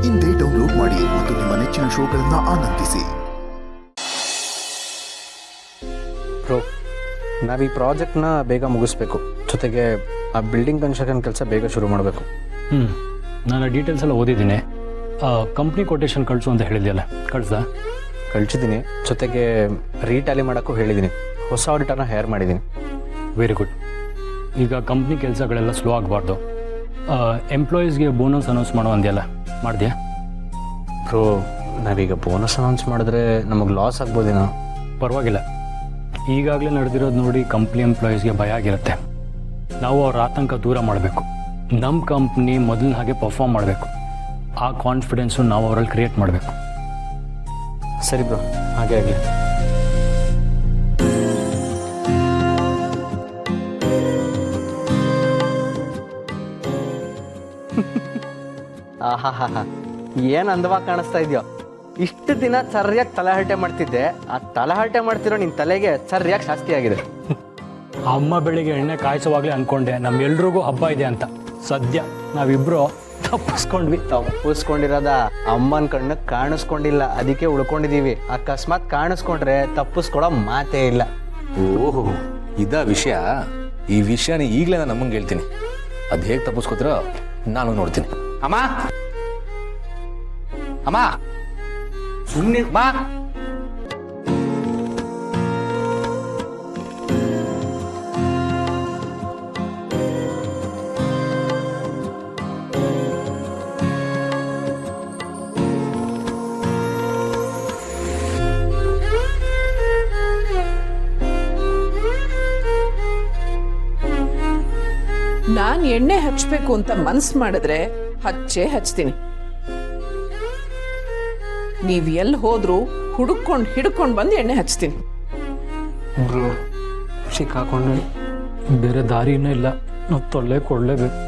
ಇಂದೇ ಡೌನ್ಲೋಡ್ ಮಾಡಿ ಮತ್ತು ನಿಮ್ಮ ನೆಚ್ಚಿನ ಶೋಗಳನ್ನು ಆನಂದಿಸಿ. ಬ್ರೋ, ನಾವು ಈ ಪ್ರಾಜೆಕ್ಟ್ನ ಬೇಗ ಮುಗಿಸ್ಬೇಕು. ಜೊತೆಗೆ ಆ ಬಿಲ್ಡಿಂಗ್ ಕನ್ಸ್ಟ್ರಕ್ಷನ್ ಕೆಲಸ ಬೇಗ ಶುರು ಮಾಡಬೇಕು. ನಾನು ಡೀಟೇಲ್ಸ್ ಎಲ್ಲ ಓದಿದ್ದೀನಿ. ಕಂಪ್ನಿ ಕೊಟೇಶನ್ ಕಳಿಸು ಅಂತ ಹೇಳಿದೆಯಲ್ಲ, ಕಳಿಸಿದ್ದೀನಿ. ಜೊತೆಗೆ ರೀಟ್ಯಾಲಿ ಮಾಡೋಕ್ಕೂ ಹೇಳಿದ್ದೀನಿ. ಹೊಸ ಆಡಿಟರ್ನ ಹೈರ್ ಮಾಡಿದ್ದೀನಿ. Very good. ಈಗ ಕಂಪ್ನಿ ಕೆಲಸಗಳೆಲ್ಲ ಸ್ಲೋ ಆಗಬಾರ್ದು. ಎಂಪ್ಲಾಯೀಸ್ಗೆ ಬೋನಸ್ ಅನೌನ್ಸ್ ಮಾಡೋ ಅಂದೆಯಲ್ಲ, ಮಾಡಿದ್ಯಾ? ಬ್ರೋ, ನಾವೀಗ ಬೋನಸ್ ಅನೌನ್ಸ್ ಮಾಡಿದ್ರೆ ನಮಗೆ ಲಾಸ್ ಆಗ್ಬೋದೇನೋ? ಪರವಾಗಿಲ್ಲ, ಈಗಾಗಲೇ ನಡೆದಿರೋದು ನೋಡಿ ಕಂಪ್ನಿ ಎಂಪ್ಲಾಯೀಸ್ಗೆ ಭಯ ಆಗಿರುತ್ತೆ. ನಾವು ಅವ್ರ ಆತಂಕ ದೂರ ಮಾಡಬೇಕು. ನಮ್ಮ ಕಂಪ್ನಿ ಮೊದಲಿನ ಹಾಗೆ ಪರ್ಫಾರ್ಮ್ ಮಾಡಬೇಕು. ಆ ಕಾನ್ಫಿಡೆನ್ಸು ನಾವು ಅವರಲ್ಲಿ ಕ್ರಿಯೇಟ್ ಮಾಡಬೇಕು. ಸರಿ ಬ್ರೋ, ಹಾಗೆ ಆಗಲಿ. ಆಹಾ, ಏನು ಅಂದವಾಗಿ ಕಾಣಿಸ್ತಾ ಇದೆಯೋ. ಇಷ್ಟು ದಿನ ಸರಿಯಾಗಿ ತಲೆಹರಟೆ ಮಾಡ್ತಿದ್ದೆ. ಆ ತಲೆಹರಟೆ ಮಾಡ್ತಿರೋ ನಿನ್ನ ತಲೆಗೆ ಸರಿಯಾಗಿ ಶಾಸ್ತಿ ಆಗಿದೆ. ಅಮ್ಮ ಬೆಳಿಗ್ಗೆ ಎಣ್ಣೆ ಕಾಯಿಸುವಾಗಲೇ ಅಂದ್ಕೊಂಡೆ ನಮ್ಮೆಲ್ರಿಗೂ ಹಬ್ಬ ಇದೆ ಅಂತ. ಸದ್ಯ ನಾವಿಬ್ಬರು ತಪ್ಪಿಸ್ಕೊಂಡಿರೋದ ಅಮ್ಮನ ಕಣ್ಣಕ್ಕೆ ಕಾಣಿಸ್ಕೊಂಡಿಲ್ಲ, ಅದಕ್ಕೆ ಉಳ್ಕೊಂಡಿದೀವಿ. ಅಕಸ್ಮಾತ್ ಕಾಣಿಸ್ಕೊಂಡ್ರೆ ತಪ್ಪಿಸ್ಕೊಡೋ ಮಾತೇ ಇಲ್ಲ. ಓಹೋ, ಇದ ವಿಷಯ. ಈ ವಿಷಯನ ಈಗಲೇ ನಾನು ಅಮ್ಮಂಗೆ ಹೇಳ್ತೀನಿ. ಅದು ಹೇಗೆ ತಪ್ಪಿಸ್ಕೋತಿರೋ ನಾನು ನೋಡ್ತೀನಿ. ಅಮ್ಮ ಅಮ್ಮ ಸುಮ್ಮನೆ ಅಮ್ಮ. ನಾನ್ ಎಣ್ಣೆ ಹಚ್ಬೇಕು ಅಂತ ಮನ್ಸ್ ಮಾಡಿದ್ರೆ ಹಚ್ತೀನಿ. ನೀವ್ ಎಲ್ಲಿ ಹೋದ್ರು ಹಿಡ್ಕೊಂಡು ಬಂದು ಎಣ್ಣೆ ಹಚ್ತೀನಿ. ಸಿಕ್ಕಾಕೊಂಡು ಬೇರೆ ದಾರಿನೂ ಇಲ್ಲ, ನಾವು ತೊಳ್ಳೆ ಕೊಡ್ಲೇಬೇಕು.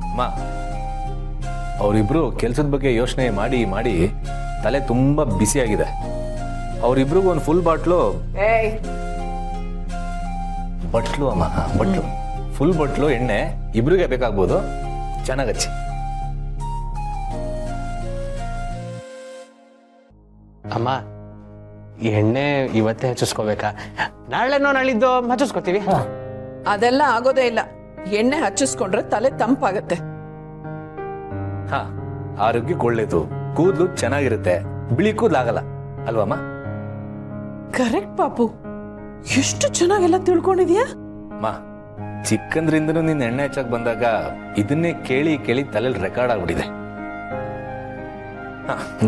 ಅಮ್ಮ, ಅವರಿಬ್ರು ಕೆಲಸದ ಬಗ್ಗೆ ಯೋಚನೆ ಮಾಡಿ ಮಾಡಿ ತಲೆ ತುಂಬಾ ಬಿಸಿಯಾಗಿದೆ. ಅವರಿಬ್ರಿಗೂ ಒಂದು ಫುಲ್ ಬಟ್ಲು ಅಮ್ಮ, ಫುಲ್ ಬಟ್ಲು ಎಣ್ಣೆ ಇಬ್ರಿಗೆ ಬೇಕಾಗ್ಬೋದು. ಚೆನ್ನಾಗಚ್ಚಿ. ಅಮ್ಮ, ಎಣ್ಣೆ ಇವತ್ತೇ ಹಚ್ಚಿಸ್ಕೋಬೇಕಾ? ನಾಳೆನೋ ನಾಳಿದ್ದು ಹಚ್ಚಿಸ್ಕೋತೀವಿ. ಅದೆಲ್ಲ ಆಗೋದೇ ಇಲ್ಲ. ಎಣ್ಣೆ ಹಚ್ಚಿಸ್ಕೊಂಡ್ರೆ ತಲೆ ತಂಪಾಗತ್ತೆ. ಹಾ, ಆರೋಗ್ಯಕ್ಕೆ ಒಳ್ಳೇದು. ಕೂದಲು ಚೆನ್ನಾಗಿರುತ್ತೆ, ಬಿಳಿ ಕೂದಲಾಗಲ್ಲ ಅಲ್ವಮ್ಮ? ಕರೆಕ್ಟ್ ಪಾಪು, ಎಷ್ಟು ಚೆನ್ನಾಗೆಲ್ಲ ತಿಳ್ಕೊಂಡಿದ್ಯಾ. ಅಮ್ಮ, ಚಿಕ್ಕಂದ್ರಿಂದನೂ ನಿನ್ನ ಎಣ್ಣೆ ಹಚ್ಚಕ್ ಬಂದಾಗ ಇದನ್ನೇ ಕೇಳಿ ಕೇಳಿ ತಲೆಯಲ್ಲಿ ರೆಕಾರ್ಡ್ ಆಗ್ಬಿಟ್ಟಿದೆ.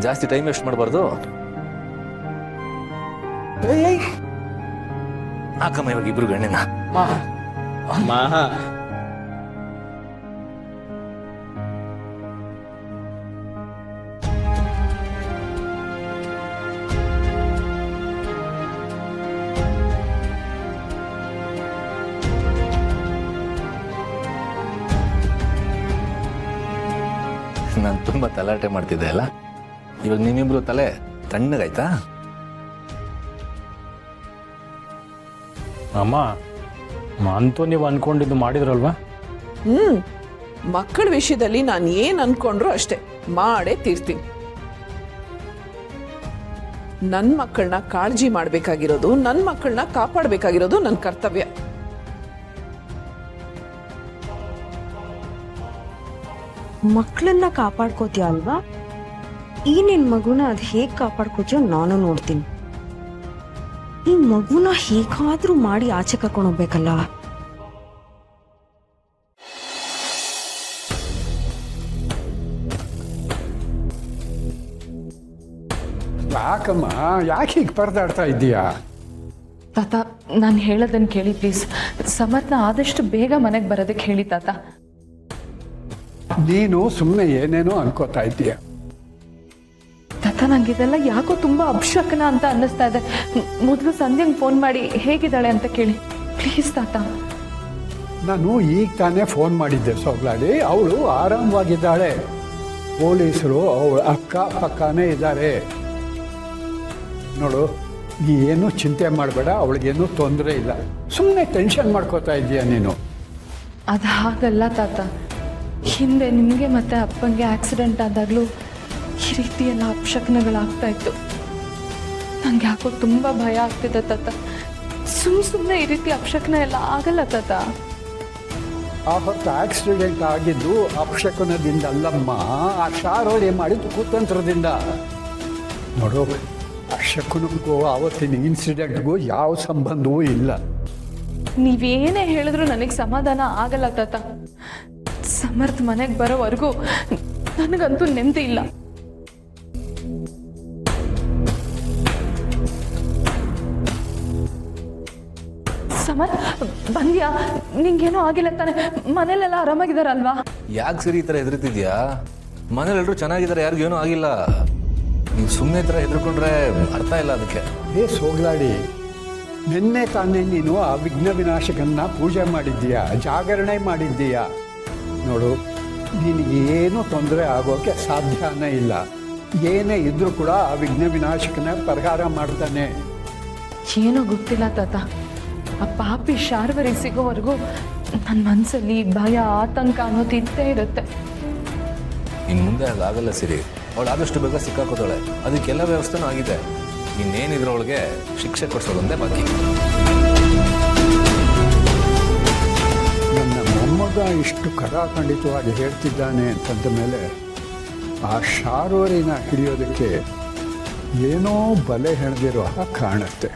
ಜಾಸ್ತಿ ಟೈಮ್ ವೇಸ್ಟ್ ಮಾಡಬಾರ್ದು. ಹಾಕಮ್ಮ ಇವಾಗ ಇಬ್ರು ಎಣ್ಣೆನ. ನಾನು ತುಂಬಾ ತಲಾಟೆ ಮಾಡ್ತಿದ್ದೆ ಅಲ್ಲ, ಇವಾಗ ನಿಮ್ಮಿಬ್ರು ತಲೆ ತಣ್ಣಗಾಯ್ತಾ? ಅಮ್ಮ, ಅಂತೂ ನೀವು ಅನ್ಕೊಂಡಿದ್ದು ಮಾಡಿದ್ರಲ್ವಾ? ಮಕ್ಕಳ ವಿಷಯದಲ್ಲಿ ನಾನು ಏನ್ ಅನ್ಕೊಂಡ್ರು ಅಷ್ಟೇ ಮಾಡೇ ತೀರ್ತೀನಿ. ನನ್ನ ಮಕ್ಕಳನ್ನ ಕಾಳಜಿ ಮಾಡ್ಬೇಕಾಗಿರೋದು, ನನ್ನ ಮಕ್ಕಳನ್ನ ಕಾಪಾಡಬೇಕಾಗಿರೋದು ನನ್ನ ಕರ್ತವ್ಯ. ಮಕ್ಕಳನ್ನ ಕಾಪಾಡ್ಕೋತೀಯ ಅಲ್ವಾ? ಈ ನಿನ್ ಮಗುನ ಅದ್ ಹೇಗ್ ಕಾಪಾಡ್ಕೋತೀಯೋ ನಾನು ನೋಡ್ತೀನಿ. ಈ ಮಗುನ ಹೇಗಾದ್ರೂ ಮಾಡಿ ಆಚೆ ಕರ್ಕೊಂಡು ಹೋಗ್ಬೇಕಲ್ಲ. ಯಾಕಮ್ಮ, ಯಾಕೆ ಹೀಗೆ ಪರದಾಡ್ತಾ ಇದ್ದೀಯಾ? ತಾತ, ನಾನು ಹೇಳೋದನ್ನು ಕೇಳಿ ಪ್ಲೀಸ್. ಸಮರ್ನ ಆದಷ್ಟು ಬೇಗ ಮನೆಗೆ ಬರೋದಕ್ಕೆ ಹೇಳಿ ತಾತ. ನೀನು ಸುಮ್ಮನೆ ಏನೇನೋ ಅನ್ಕೋತಾ ಇದ್ದೀಯ. ತಾತ, ನಂಗಿದೆಲ್ಲ ಯಾಕೋ ತುಂಬಾ ಅಪಶಕನ ಅಂತ ಅನ್ನಿಸ್ತಾ ಇದೆ. ಮೊದಲು ಸಂಧ್ಯಂಗೆ ಫೋನ್ ಮಾಡಿ ಹೇಗಿದ್ದಾಳೆ ಅಂತ ಕೇಳಿ ಪ್ಲೀಸ್ ತಾತ. ನಾನು ಈಗ ತಾನೇ ಫೋನ್ ಮಾಡಿದ್ದೆ ಸೋಗ್ಲಾಡಿ. ಅವಳು ಆರಾಮವಾಗಿದ್ದಾಳೆ. ಪೊಲೀಸರು ಅವಳ ಅಕ್ಕ ಪಕ್ಕನೇ ಇದ್ದಾರೆ. ನೋಡು, ನೀ ಏನೂ ಚಿಂತೆ ಮಾಡಬೇಡ, ಅವಳಿಗೇನೂ ತೊಂದರೆ ಇಲ್ಲ. ಸುಮ್ಮನೆ ಟೆನ್ಷನ್ ಮಾಡ್ಕೋತಾ ಇದೀಯ ನೀನು. ಅದು ಹಾಗಲ್ಲ ತಾತ. ಹಿಂದೆ ನಿಮಗೆ ಮತ್ತು ಅಪ್ಪಂಗೆ ಆಕ್ಸಿಡೆಂಟ್ ಆದಾಗಲೂ ಈ ರೀತಿ ಎಲ್ಲ ಅಪಶಕನಗಳಾಗ್ತಾ ಇತ್ತು. ನಂಗೆ ಯಾಕೋ ತುಂಬ ಭಯ ಆಗ್ತಿದೆ ತಾತ. ಸುಮ್ಮನೆ ಈ ರೀತಿ ಅಪಶಕನ ಎಲ್ಲ ಆಗಲ್ಲ ತಾತ. ಆ ಹೊತ್ತು ಆಕ್ಸಿಡೆಂಟ್ ಆಗಿದ್ದು ಅಪಶಕುನದಿಂದ ಅಲ್ಲಮ್ಮ, ಆ ಶಾರೋಳಿ ಮಾಡಿದ್ದು ಕುತಂತ್ರದಿಂದ. ನೋಡು, ಆ ಶಕುನಕ್ಕೂ ಆವತ್ತಿನ ಇನ್ಸಿಡೆಂಟ್ಗೂ ಯಾವ ಸಂಬಂಧವೂ ಇಲ್ಲ. ನೀವೇನೇ ಹೇಳಿದ್ರು ನನಗೆ ಸಮಾಧಾನ ಆಗಲ್ಲ ತಾತ. ಸಮರ್ಥ ಮನೆಗೆ ಬರೋವರೆಗೂ ನನಗಂತೂ ನೆಮ್ಮದಿ ಇಲ್ಲ. ಸಮರ್, ಬಂದ್ಯಾ? ನಿಂಗೇನೋ ಆಗಿಲ್ಲ ತಾನೆ? ಮನೇಲೆಲ್ಲ ಆರಾಮಾಗಿದಾರಲ್ವಾ? ಯಾಕೆ ಸರಿ ಈ ಥರ ಹೆದರ್ತಿದ್ಯಾ? ಮನೇಲೆಲ್ಲರೂ ಚೆನ್ನಾಗಿದ್ದಾರೆ, ಯಾರಿಗೇನೂ ಆಗಿಲ್ಲ. ನೀವು ಸುಮ್ಮನೆ ಈ ಥರ ಹೆದರ್ಕೊಂಡ್ರೆ ಅರ್ಥ ಇಲ್ಲ ಅದಕ್ಕೆ. ಸೋಗ್ಲಾಡಿ, ನಿನ್ನೆ ತಾನೇ ನೀನು ಆ ವಿಘ್ನ ವಿನಾಶಕನ್ನ ಪೂಜೆ ಮಾಡಿದ್ದೀಯಾ, ಜಾಗರಣೆ ಮಾಡಿದ್ದೀಯಾ. ನೋಡು, ನಿನಗೇನು ತೊಂದರೆ ಆಗೋಕ್ಕೆ ಸಾಧ್ಯನೇ ಇಲ್ಲ. ಏನೇ ಇದ್ರೂ ಕೂಡ ಆ ವಿಘ್ನ ವಿನಾಶಕನ ಪರಿಹಾರ ಮಾಡ್ತಾನೆ. ಏನೋ ಗೊತ್ತಿಲ್ಲ ತಾತ, ಆ ಪಾಪಿ ಶಾರ್ವರಿ ಸಿಗೋವರೆಗೂ ನನ್ನ ಮನಸ್ಸಲ್ಲಿ ಭಯ, ಆತಂಕ ಅನ್ನೋದು ಇದ್ದೇ ಇರುತ್ತೆ. ಇನ್ನು ಮುಂದೆ ಅದಾಗಲ್ಲ ಸಿರಿ. ಅವಳು ಆದಷ್ಟು ಬೇಗ ಸಿಕ್ಕಾಕೋತಾಳೆ. ಅದಕ್ಕೆಲ್ಲ ವ್ಯವಸ್ಥೆನೂ ಆಗಿದೆ. ಇನ್ನೇನಿದ್ರೊಳಗೆ ಶಿಕ್ಷೆ ಕೊಡಿಸೋದೊಂದೇ ಬಾಕಿ. ನನ್ನ ಮೊಮ್ಮಗ ಇಷ್ಟು ಖಡಾಖಂಡಿತವಾಗಿ ಹೇಳ್ತಿದ್ದಾನೆ ಅಂತಂದ ಮೇಲೆ ಆ ಶಾರ್ವರಿನ ಹಿಡಿಯೋದಕ್ಕೆ ಏನೋ ಬಲೆ ಹೆಣೆದಿರೋ ಹಾಗೆ ಕಾಣುತ್ತೆ.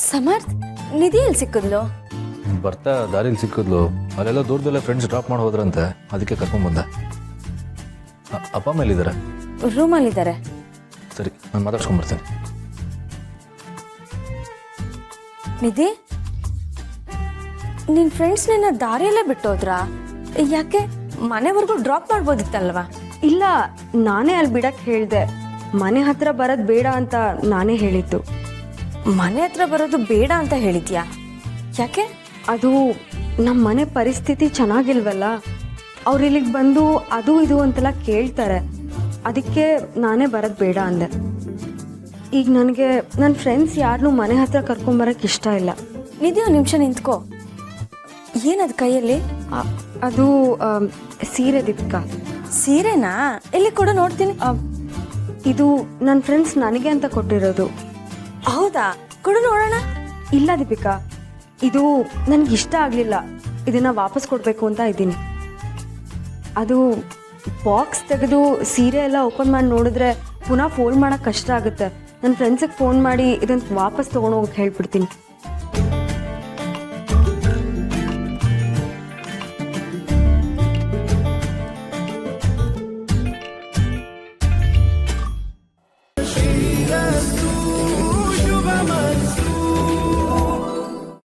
ಸಮರ್ಥ್, ನಿಧಿ ಎಲ್ಲಿ ಸಿಕ್ಕಿದ್ಲು? ಬರ್ತಾ ದಾರಿಲಿ ಸಿಕ್ಕಿದ್ಲು. ಅಲ್ಲೆಲ್ಲ ದೂರದಲ್ಲೇ ಫ್ರೆಂಡ್ಸ್ ಡ್ರಾಪ್ ಮಾಡಿ ಹೋದ್ರಂತೆ, ಅದಕ್ಕೆ ಕರ್ಕೊಂಡ್ಬಂದೆ. ಅಪ್ಪ ಮೇಲಿದ್ದಾರೆ. ರೂಮಲ್ಲಿದ್ದಾರೆ. ಸರಿ, ನಾನು ಮಾತಾಡ್ಸ್ಕೊಂಡ್ಬರ್ತೇನೆ. ನಿಧಿ, ನಿನ್ನ ಫ್ರೆಂಡ್ಸ್ ನಿನ್ನ ದಾರಿಯಲ್ಲೇ ಬಿಟ್ಟೋದ್ರಾ? ಯಾಕೆ? ಮನೆವರೆಗೂ ಡ್ರಾಪ್ ಮಾಡ್ಬೋದಿತ್ತಲ್ವಾ? ಇಲ್ಲ, ನಾನೇ ಅಲ್ಲಿ ಬಿಡಕ್ಕೆ ಹೇಳಿದೆ. ಮನೆ ಹತ್ರ ಬರೋದು ಬೇಡ ಅಂತ ನಾನೇ ಹೇಳಿದ್ದು. ಮನೆ ಹತ್ರ ಬರೋದು ಬೇಡ ಅಂತ ಹೇಳಿದ್ಯಾ? ಯಾಕೆ? ಅದು ನಮ್ಮ ಮನೆ ಪರಿಸ್ಥಿತಿ ಚೆನ್ನಾಗಿಲ್ವಲ್ಲ, ಅವ್ರು ಇಲ್ಲಿಗೆ ಬಂದು ಅದು ಇದು ಅಂತೆಲ್ಲ ಕೇಳ್ತಾರೆ. ಅದಕ್ಕೆ ನಾನೇ ಬರೋದು ಬೇಡ ಅಂದೆ. ಈಗ ನನಗೆ ನನ್ನ ಫ್ರೆಂಡ್ಸ್ ಯಾರನ್ನೂ ಮನೆ ಹತ್ರ ಕರ್ಕೊಂಬರಕ್ಕೆ ಇಷ್ಟ ಇಲ್ಲ. ನಿಧಿ, ಒಂದು ನಿಮಿಷ ನಿಂತ್ಕೋ. ಏನದು ಕೈಯಲ್ಲಿ? ಅದು ಸೀರೆ ದೀಪಿಕಾ. ಸೀರೆನಾ? ಎಲ್ಲಿ ಕೊಡು ನೋಡ್ತೀನಿ. ಇದು ನನ್ನ ಫ್ರೆಂಡ್ಸ್ ನನಗೆ ಅಂತ ಕೊಟ್ಟಿರೋದು. ಹೌದಾ? ಕೊಡು ನೋಡೋಣ. ಇಲ್ಲ ದೀಪಿಕಾ, ಇದು ನನಗೆ ಇಷ್ಟ ಆಗಲಿಲ್ಲ. ಇದನ್ನು ವಾಪಸ್ ಕೊಡಬೇಕು ಅಂತ ಇದ್ದೀನಿ. ಅದು ಬಾಕ್ಸ್ ತೆಗೆದು ಸೀರೆ ಎಲ್ಲ ಓಪನ್ ಮಾಡಿ ನೋಡಿದ್ರೆ ಪುನಃ ಫೋಲ್ಡ್ ಮಾಡೋಕ್ಕೆ ಕಷ್ಟ ಆಗುತ್ತೆ. ನನ್ನ ಫ್ರೆಂಡ್ಸಿಗೆ ಫೋನ್ ಮಾಡಿ ಇದನ್ನು ವಾಪಸ್ ತೊಗೊಂಡೋಗಕ್ಕೆ ಹೇಳ್ಬಿಡ್ತೀನಿ.